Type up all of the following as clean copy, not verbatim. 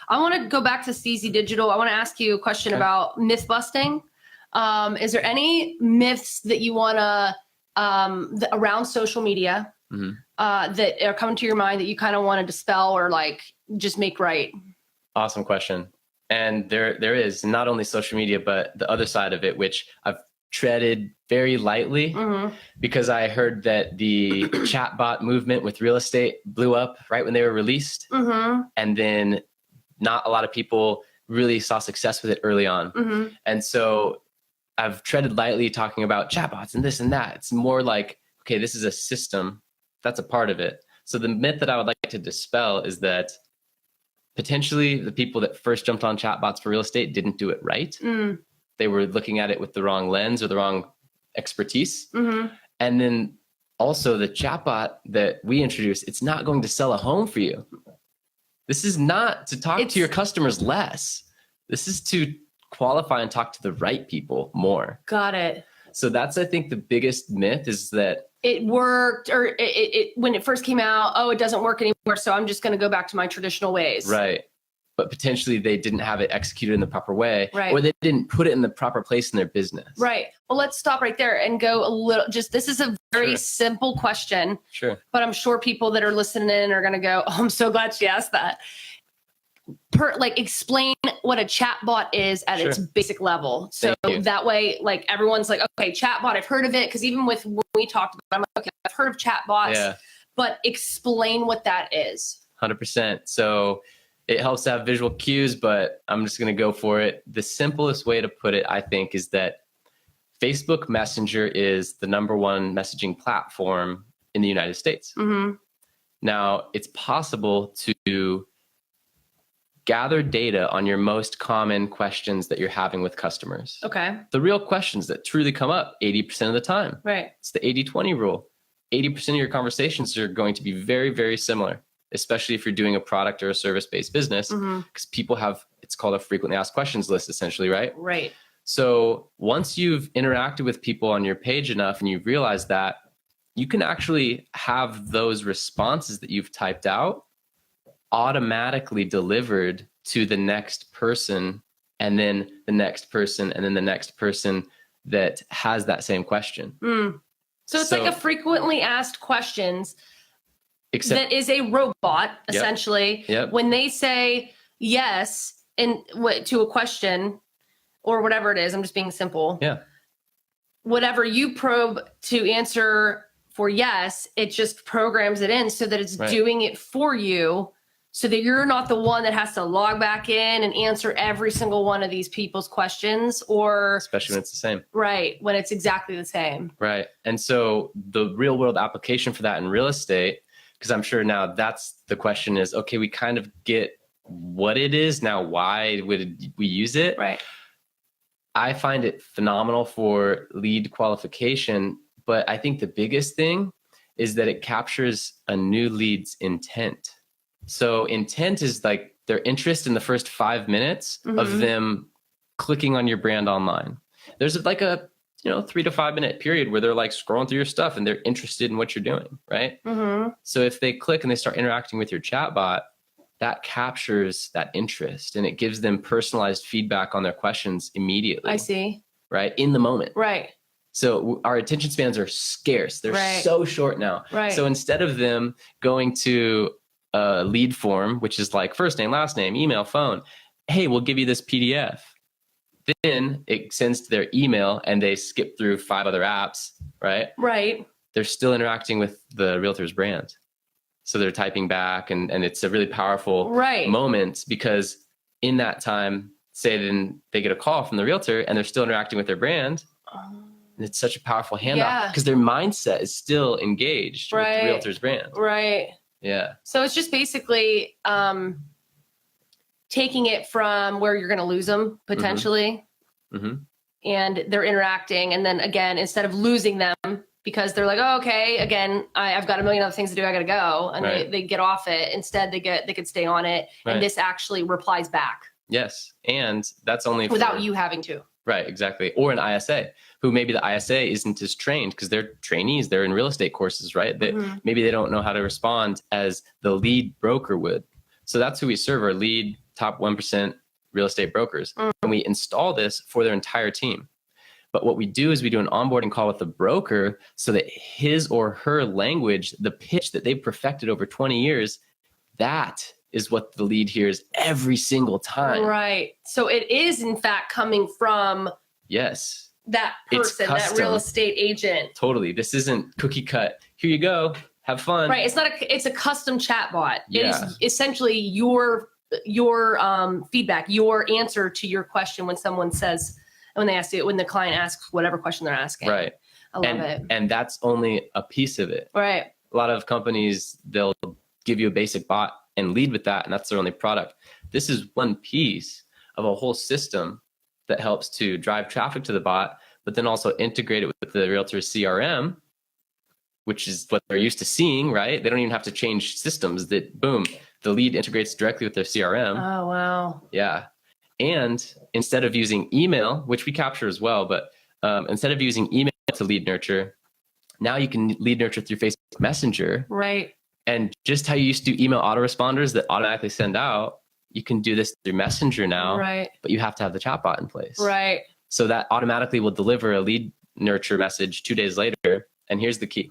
I want to go back to Steezy.Digital. I want to ask you a question about myth busting. Is there any myths that you want to, around social media that are coming to your mind that you kind of want to dispel or like just make right? Awesome question. And there is not only social media, but the other side of it, which I've treaded very lightly because I heard that the chatbot movement with real estate blew up right when they were released. And then not a lot of people really saw success with it early on. And so I've treaded lightly talking about chatbots and this and that. It's more like, okay, this is a system. That's a part of it. So the myth that I would like to dispel is that potentially the people that first jumped on chatbots for real estate didn't do it right. They were looking at it with the wrong lens or the wrong expertise. And then also the chatbot that we introduced, it's not going to sell a home for you. This is not to talk to your customers less. This is to qualify and talk to the right people more. Got it. So that's, I think, the biggest myth is that it worked, or it when it first came out, oh, it doesn't work anymore, so I'm just going to go back to my traditional ways. Right. But potentially they didn't have it executed in the proper way, right, or they didn't put it in the proper place in their business. Right. Well, let's stop right there and go a little, this is a very simple question. But I'm sure people that are listening in are going to go, oh, I'm so glad she asked that. Explain what a chatbot is at its basic level. So that way, like, everyone's like, okay, chatbot, I've heard of it. Because even with when we talked about it, I'm like, okay, I've heard of chatbots, but explain what that is. 100%. So it helps to have visual cues, but I'm just going to go for it. The simplest way to put it, I think, is that Facebook Messenger is the #1 messaging platform in the United States. Now, it's possible to gather data on your most common questions that you're having with customers. The real questions that truly come up 80% of the time. Right. It's the 80-20 rule. 80% of your conversations are going to be very, very similar, especially if you're doing a product or a service-based business, because people have, it's called a frequently asked questions list, essentially, right? Right. So once you've interacted with people on your page enough and you realize that, you can actually have those responses that you've typed out automatically delivered to the next person, and then the next person, and then the next person that has that same question. So it's like a frequently asked questions that is a robot, essentially. When they say yes to a question or whatever it is, I'm just being simple. Whatever you probe to answer for yes, it just programs it in so that it's doing it for you, so that you're not the one that has to log back in and answer every single one of these people's questions, or especially when it's the same. Right. When it's exactly the same. Right. And so the real world application for that in real estate, because I'm sure now that's the question is, okay, we kind of get what it is. Now, why would we use it? Right. I find it phenomenal for lead qualification, but I think the biggest thing is that it captures a new lead's intent. So intent is like their interest in the first 5 minutes of them clicking on your brand online. There's like a 3 to 5 minute period where they're like scrolling through your stuff and they're interested in what you're doing, right? So if they click and they start interacting with your chatbot, that captures that interest and it gives them personalized feedback on their questions immediately. I see. Right? In the moment. Right. So our attention spans are scarce. They're so short now. Right. So instead of them going to a lead form, which is like first name, last name, email, phone, hey, we'll give you this PDF. Then it sends to their email and they skip through 5 other apps, right? Right. They're still interacting with the realtor's brand. So they're typing back and it's a really powerful moment, because in that time, say then they get a call from the realtor and they're still interacting with their brand. And it's such a powerful handoff because their mindset is still engaged with the realtor's brand. Right. Yeah. So it's just basically taking it from where you're going to lose them potentially, and they're interacting, and then again, instead of losing them because they're like, oh, okay, again, I've got a million other things to do, I got to go, and they get off it. Instead, they could stay on it, and this actually replies back. Yes, and that's only without you having to. Right, exactly. Or an ISA, who maybe the ISA isn't as trained because they're trainees, they're in real estate courses, right? That maybe they don't know how to respond as the lead broker would. So that's who we serve, our lead top 1% real estate brokers. And we install this for their entire team. But what we do is we do an onboarding call with the broker so that his or her language, the pitch that they've perfected over 20 years, that is what the lead hears every single time. Right. So it is in fact coming from that person, that real estate agent. Totally. This isn't cookie cut. Here you go. Have fun. Right. It's a custom chatbot. It is essentially your feedback, your answer to your question when someone says, when the client asks whatever question they're asking. Right. I love it. And that's only a piece of it. Right. A lot of companies, they'll give you a basic bot and lead with that, and that's their only product. This is one piece of a whole system that helps to drive traffic to the bot, but then also integrate it with the realtor's CRM, which is what they're used to seeing, right? They don't even have to change systems. That boom, the lead integrates directly with their CRM. Oh, wow. Yeah. And instead of using email, which we capture as well, but instead of using email to lead nurture, now you can lead nurture through Facebook Messenger. Right. And just how you used to do email autoresponders that automatically send out, you can do this through Messenger now. Right. But you have to have the chatbot in place. Right. So that automatically will deliver a lead nurture message 2 days later. And here's the key.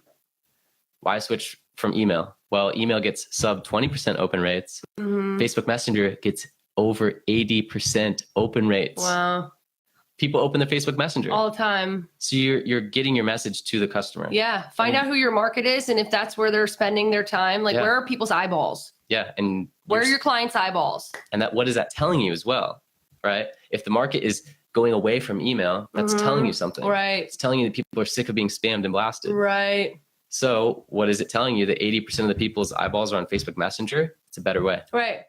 Why switch from email? Well, email gets sub 20% open rates. Facebook Messenger gets over 80% open rates. Wow. People open their Facebook Messenger all the time. So you're getting your message to the customer. Yeah. Find out who your market is and if that's where they're spending their time. Like where are people's eyeballs? Yeah. And where are your clients' eyeballs? And what is that telling you as well? Right? If the market is going away from email, that's telling you something. Right. It's telling you that people are sick of being spammed and blasted. Right. So what is it telling you? That 80% of the people's eyeballs are on Facebook Messenger? It's a better way. Right.